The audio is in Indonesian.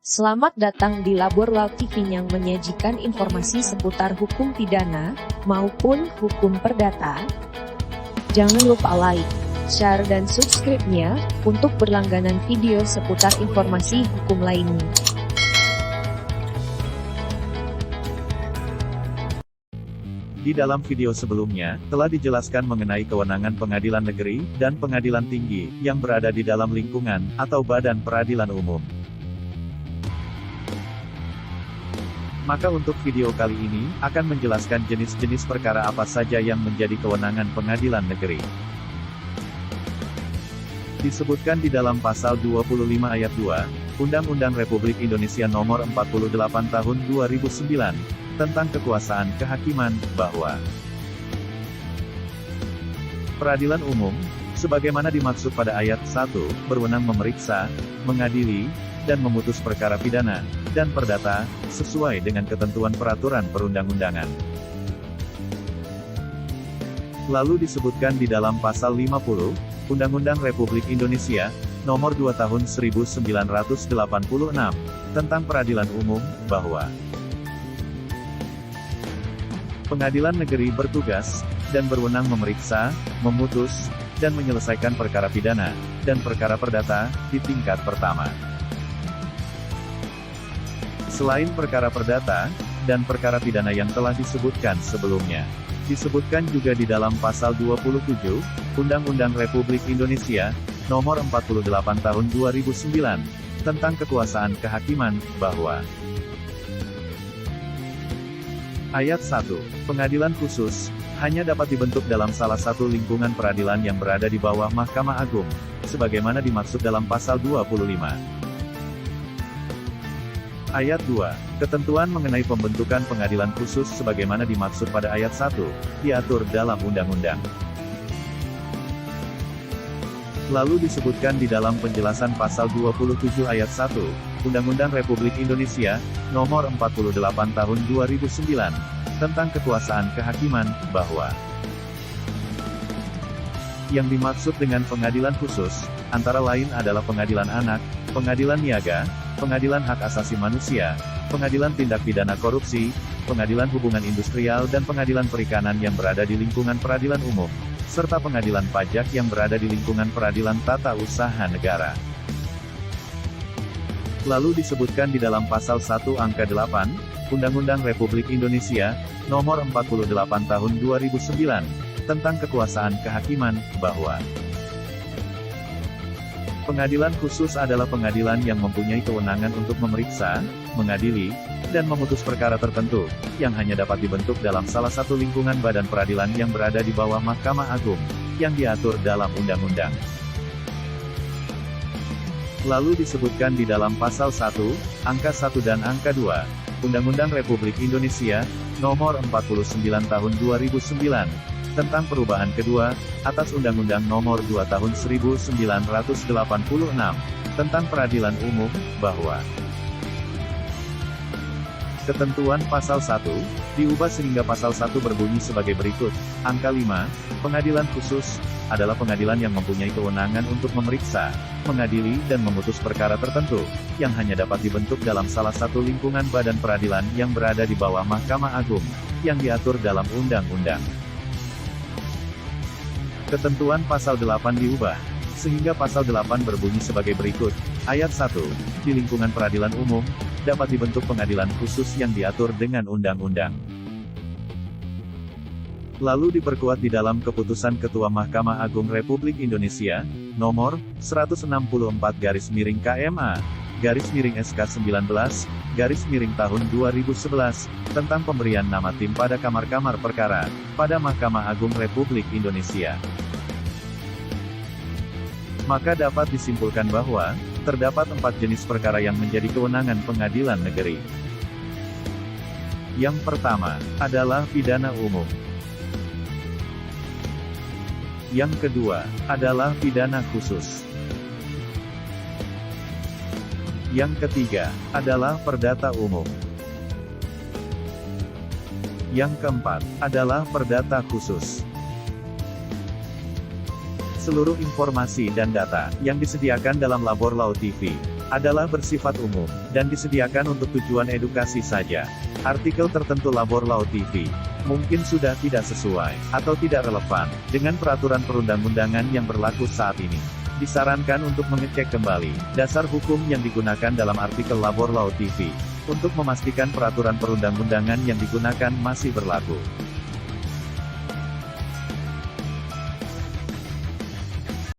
Selamat datang di Labor Law TV yang menyajikan informasi seputar hukum pidana maupun hukum perdata. Jangan lupa like, share dan subscribe-nya untuk berlangganan video seputar informasi hukum lainnya. Di dalam video sebelumnya, telah dijelaskan mengenai kewenangan pengadilan negeri dan pengadilan tinggi yang berada di dalam lingkungan atau badan peradilan umum. Maka untuk video kali ini, akan menjelaskan jenis-jenis perkara apa saja yang menjadi kewenangan pengadilan negeri. Disebutkan di dalam pasal 25 ayat 2, Undang-Undang Republik Indonesia Nomor 48 Tahun 2009, tentang kekuasaan kehakiman, bahwa peradilan umum, sebagaimana dimaksud pada ayat 1, berwenang memeriksa, mengadili, dan memutus perkara pidana dan perdata, sesuai dengan ketentuan peraturan perundang-undangan. Lalu disebutkan di dalam pasal 50, Undang-Undang Republik Indonesia, Nomor 2 Tahun 1986, tentang peradilan umum, bahwa pengadilan negeri bertugas, dan berwenang memeriksa, memutus, dan menyelesaikan perkara pidana, dan perkara perdata, di tingkat pertama. Selain perkara perdata, dan perkara pidana yang telah disebutkan sebelumnya. Disebutkan juga di dalam pasal 27, Undang-Undang Republik Indonesia, Nomor 48 Tahun 2009, tentang kekuasaan kehakiman, bahwa Ayat 1. Pengadilan khusus, hanya dapat dibentuk dalam salah satu lingkungan peradilan yang berada di bawah Mahkamah Agung, sebagaimana dimaksud dalam pasal 25. Ayat 2. Ketentuan mengenai pembentukan pengadilan khusus sebagaimana dimaksud pada ayat 1, diatur dalam undang-undang. Lalu disebutkan di dalam penjelasan pasal 27 ayat 1, Undang-Undang Republik Indonesia, Nomor 48 Tahun 2009, tentang kekuasaan kehakiman, bahwa yang dimaksud dengan pengadilan khusus, antara lain adalah pengadilan anak, pengadilan niaga, pengadilan hak asasi manusia, pengadilan tindak pidana korupsi, pengadilan hubungan industrial dan pengadilan perikanan yang berada di lingkungan peradilan umum, serta pengadilan pajak yang berada di lingkungan peradilan tata usaha negara. Lalu disebutkan di dalam pasal 1 angka 8, Undang-Undang Republik Indonesia, Nomor 48 Tahun 2009, tentang kekuasaan kehakiman, bahwa pengadilan khusus adalah pengadilan yang mempunyai kewenangan untuk memeriksa, mengadili, dan memutus perkara tertentu, yang hanya dapat dibentuk dalam salah satu lingkungan badan peradilan yang berada di bawah Mahkamah Agung, yang diatur dalam undang-undang. Lalu disebutkan di dalam pasal 1, angka 1 dan angka 2, Undang-Undang Republik Indonesia, Nomor 49 Tahun 2009, tentang perubahan kedua, atas Undang-Undang Nomor 2 Tahun 1986, tentang peradilan umum, bahwa ketentuan pasal 1, diubah sehingga pasal 1 berbunyi sebagai berikut, angka 5, pengadilan khusus, adalah pengadilan yang mempunyai kewenangan untuk memeriksa, mengadili dan memutus perkara tertentu, yang hanya dapat dibentuk dalam salah satu lingkungan badan peradilan yang berada di bawah Mahkamah Agung, yang diatur dalam undang-undang. Ketentuan pasal 8 diubah, sehingga pasal 8 berbunyi sebagai berikut, ayat 1, di lingkungan peradilan umum, dapat dibentuk pengadilan khusus yang diatur dengan undang-undang. Lalu diperkuat di dalam keputusan Ketua Mahkamah Agung Republik Indonesia, nomor 164/KMA, /SK19, tahun 2011, tentang pemberian nama tim pada kamar-kamar perkara, pada Mahkamah Agung Republik Indonesia. Maka dapat disimpulkan bahwa, terdapat 4 jenis perkara yang menjadi kewenangan pengadilan negeri. Yang pertama, adalah pidana umum. Yang kedua, adalah pidana khusus. Yang ketiga, adalah perdata umum. Yang keempat, adalah perdata khusus. Seluruh informasi dan data yang disediakan dalam Labor Law TV adalah bersifat umum, dan disediakan untuk tujuan edukasi saja. Artikel tertentu Labor Law TV mungkin sudah tidak sesuai, atau tidak relevan, dengan peraturan perundang-undangan yang berlaku saat ini. Disarankan untuk mengecek kembali dasar hukum yang digunakan dalam artikel Labor Law TV, untuk memastikan peraturan perundang-undangan yang digunakan masih berlaku.